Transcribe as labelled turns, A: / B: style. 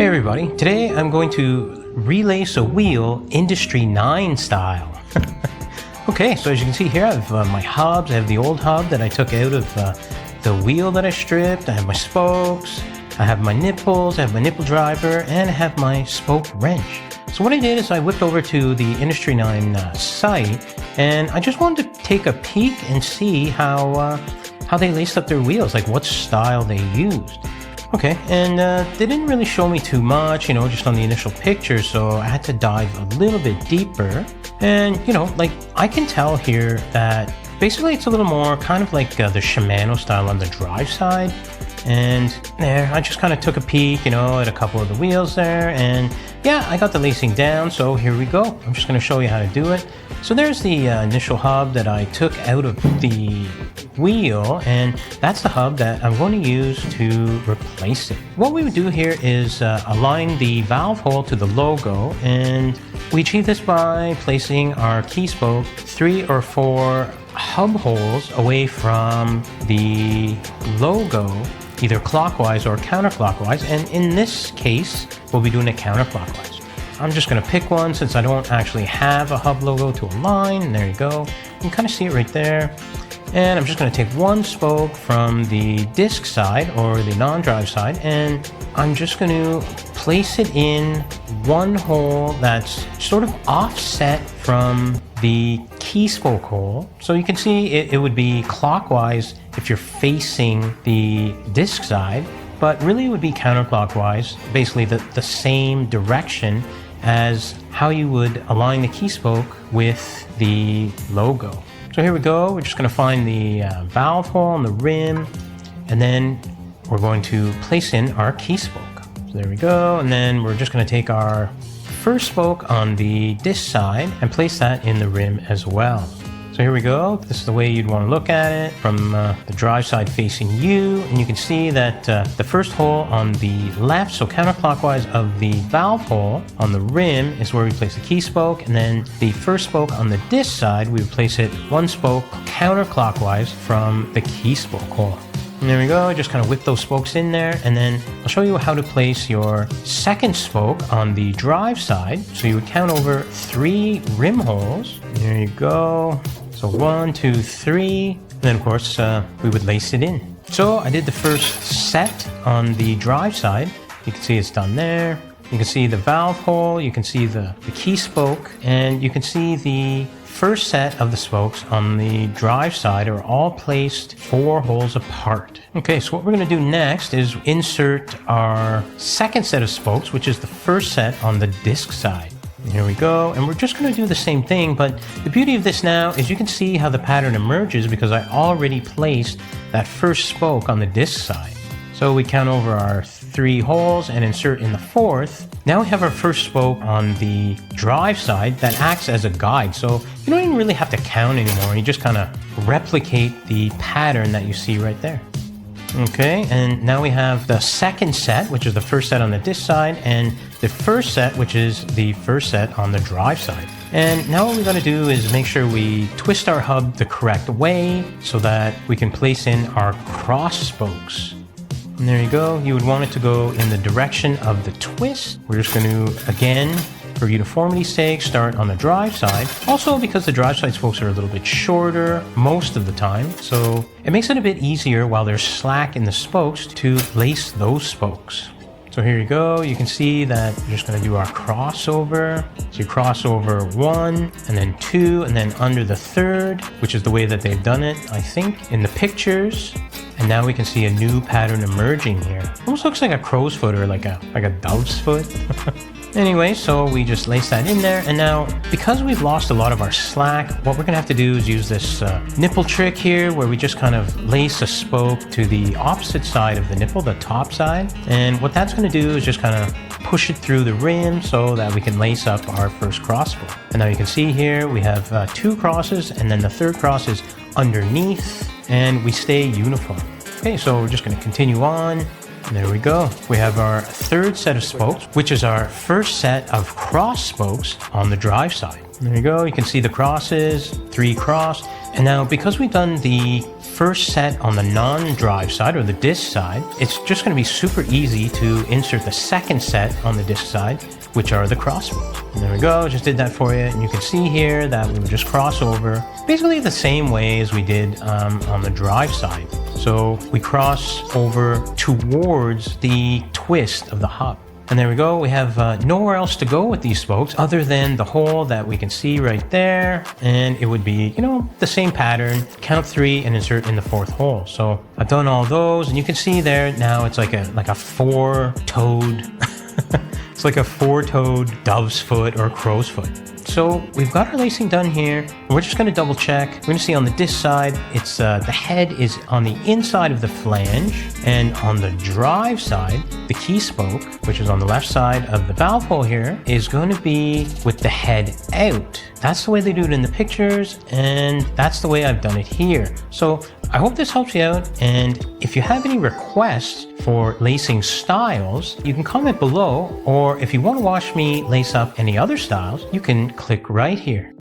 A: Hey everybody, today I'm going to relace a wheel Industry 9 style. Okay, so as you can see here I have my hubs. I have the old hub that I took out of the wheel that I stripped. I have my spokes, I have my nipples, I have my nipple driver, and I have my spoke wrench. So what I did is I whipped over to the Industry 9 site, and I just wanted to take a peek and see how they laced up their wheels, like what style they used. Okay, and they didn't really show me too much, just on the initial picture, so I had to dive a little bit deeper. And, like I can tell here that basically it's a little more kind of like the Shimano style on the drive side. And there, I just kind of took a peek, at a couple of the wheels there, and yeah, I got the lacing down, so here we go. I'm just going to show you how to do it. So there's the initial hub that I took out of the wheel, and that's the hub that I'm going to use to replace it. What we would do here is align the valve hole to the logo, and we achieve this by placing our key spoke 3 or 4 hub holes away from the logo, either clockwise or counterclockwise, and in this case we'll be doing it counterclockwise. I'm just going to pick one since I don't actually have a hub logo to align, and there you go. You can kind of see it right there. And I'm just going to take one spoke from the disc side or the non-drive side, and I'm just going to place it in one hole that's sort of offset from the key spoke hole. So you can see it would be clockwise if you're facing the disc side, but really it would be counterclockwise, basically the same direction as how you would align the key spoke with the logo. So here we go, we're just going to find the valve hole on the rim, and then we're going to place in our key spoke. So there we go, and then we're just going to take our first spoke on the disc side and place that in the rim as well. So here we go, this is the way you'd want to look at it from the drive side facing you, and you can see that the first hole on the left, so counterclockwise of the valve hole on the rim, is where we place the key spoke, and then the first spoke on the disc side, we would place it one spoke counterclockwise from the key spoke hole. And there we go, just kind of whip those spokes in there, and then I'll show you how to place your second spoke on the drive side. So you would count over 3 rim holes. There you go. So 1, 2, 3, and then of course we would lace it in. So I did the first set on the drive side. You can see it's done there. You can see the valve hole, you can see the key spoke, and you can see the first set of the spokes on the drive side are all placed 4 holes apart. Okay, so what we're going to do next is insert our second set of spokes, which is the first set on the disc side. Here we go, and we're just going to do the same thing, but the beauty of this now is you can see how the pattern emerges because I already placed that first spoke on the disc side. So we count over our 3 holes and insert in the 4th. Now we have our first spoke on the drive side that acts as a guide, so you don't even really have to count anymore. You just kind of replicate the pattern that you see right there. Okay, and now we have the second set, which is the first set on the disc side, and the first set, which is the first set on the drive side. And now what we're going to do is make sure we twist our hub the correct way so that we can place in our cross spokes. And there you go, you would want it to go in the direction of the twist. We're just going to, again, for uniformity's sake, start on the drive side. Also because the drive side spokes are a little bit shorter most of the time, so it makes it a bit easier while there's slack in the spokes to lace those spokes. So here you go, you can see that we're just going to do our crossover. So you cross over 1, and then 2, and then under the 3rd, which is the way that they've done it, I think, in the pictures. And now we can see a new pattern emerging here. Almost looks like a crow's foot or like a dove's foot. Anyway, so we just lace that in there, and now because we've lost a lot of our slack, what we're gonna have to do is use this nipple trick here where we just kind of lace a spoke to the opposite side of the nipple, the top side, and what that's gonna do is just kind of push it through the rim so that we can lace up our first cross spoke. And now you can see here we have 2 crosses, and then the 3rd cross is underneath, and we stay uniform. Okay, so we're just gonna continue on. There we go. We have our third set of spokes, which is our first set of cross spokes on the drive side. There you go. You can see the crosses, 3 cross. And now because we've done the first set on the non-drive side or the disc side, it's just going to be super easy to insert the second set on the disc side, which are the cross spokes. And there we go. Just did that for you. And you can see here that we would just cross over basically the same way as we did on the drive side. So we cross over towards the twist of the hub. And there we go. We have nowhere else to go with these spokes other than the hole that we can see right there. And it would be, you know, the same pattern. Count 3 and insert in the 4th hole. So I've done all those, and you can see there now it's like a 4-toed. It's like a 4-toed dove's foot or crow's foot. So we've got our lacing done here. We're just going to double check. We're going to see on the disc side, it's the head is on the inside of the flange, and on the drive side, the key spoke, which is on the left side of the valve hole here, is going to be with the head out. That's the way they do it in the pictures, and that's the way I've done it here. So I hope this helps you out, and if you have any requests for lacing styles, you can comment below, or if you want to watch me lace up any other styles, you can click right here.